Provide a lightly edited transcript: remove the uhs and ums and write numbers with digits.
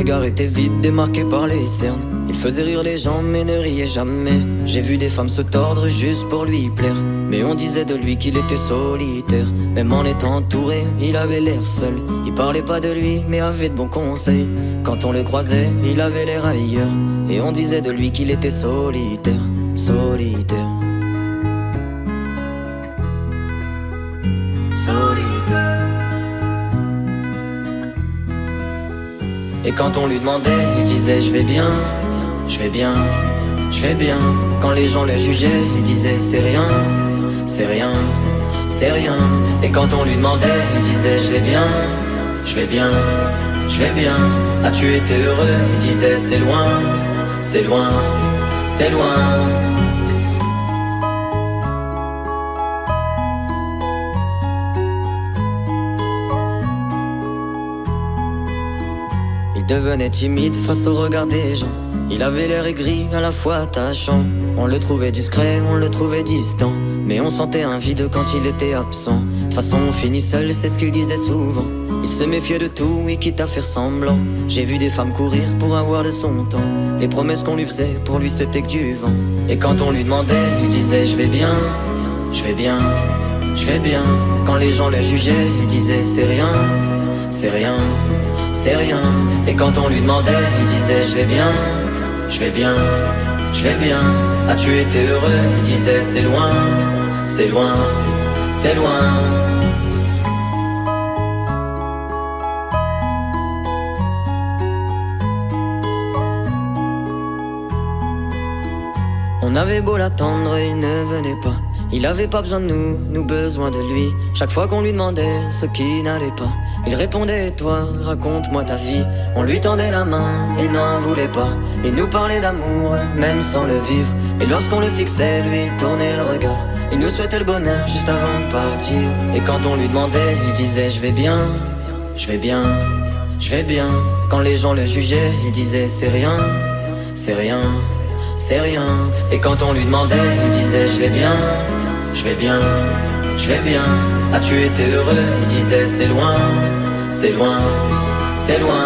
regard était vide, démarqué par les cernes. Il faisait rire les gens mais ne riait jamais. J'ai vu des femmes se tordre juste pour lui plaire, mais on disait de lui qu'il était solitaire. Même en étant entouré, il avait l'air seul. Il parlait pas de lui mais avait de bons conseils. Quand on le croisait, il avait l'air ailleurs, et on disait de lui qu'il était solitaire, solitaire, solitaire. Et quand on lui demandait, il disait je vais bien, je vais bien, je vais bien. Quand les gens le jugeaient, il disait c'est rien, c'est rien, c'est rien. Et quand on lui demandait, il disait je vais bien, je vais bien, je vais bien. As-tu été heureux? Il disait c'est loin, c'est loin, c'est loin. Il devenait timide face au regard des gens. Il avait l'air aigri, à la fois attachant. On le trouvait discret, on le trouvait distant, mais on sentait un vide quand il était absent. De toute façon on finit seul, c'est ce qu'il disait souvent. Il se méfiait de tout et quitte à faire semblant. J'ai vu des femmes courir pour avoir de son temps. Les promesses qu'on lui faisait, pour lui c'était que du vent. Et quand on lui demandait, il disait je vais bien, je vais bien, je vais bien. Quand les gens le jugeaient, il disait c'est rien, c'est rien, c'est rien. Et quand on lui demandait, il disait je vais bien, je vais bien, je vais bien. As-tu été heureux? Il disait c'est loin, c'est loin, c'est loin. On avait beau l'attendre, il ne venait pas. Il avait pas besoin de nous, nous besoin de lui. Chaque fois qu'on lui demandait ce qui n'allait pas, il répondait toi, raconte-moi ta vie. On lui tendait la main, il n'en voulait pas. Il nous parlait d'amour, même sans le vivre. Et lorsqu'on le fixait, lui il tournait le regard. Il nous souhaitait le bonheur juste avant de partir. Et quand on lui demandait, il disait je vais bien, je vais bien, je vais bien. Quand les gens le jugeaient, il disait c'est rien, c'est rien, c'est rien. Et quand on lui demandait, il disait je vais bien, je vais bien, je vais bien. As-tu été heureux? Il disait c'est loin, c'est loin, c'est loin.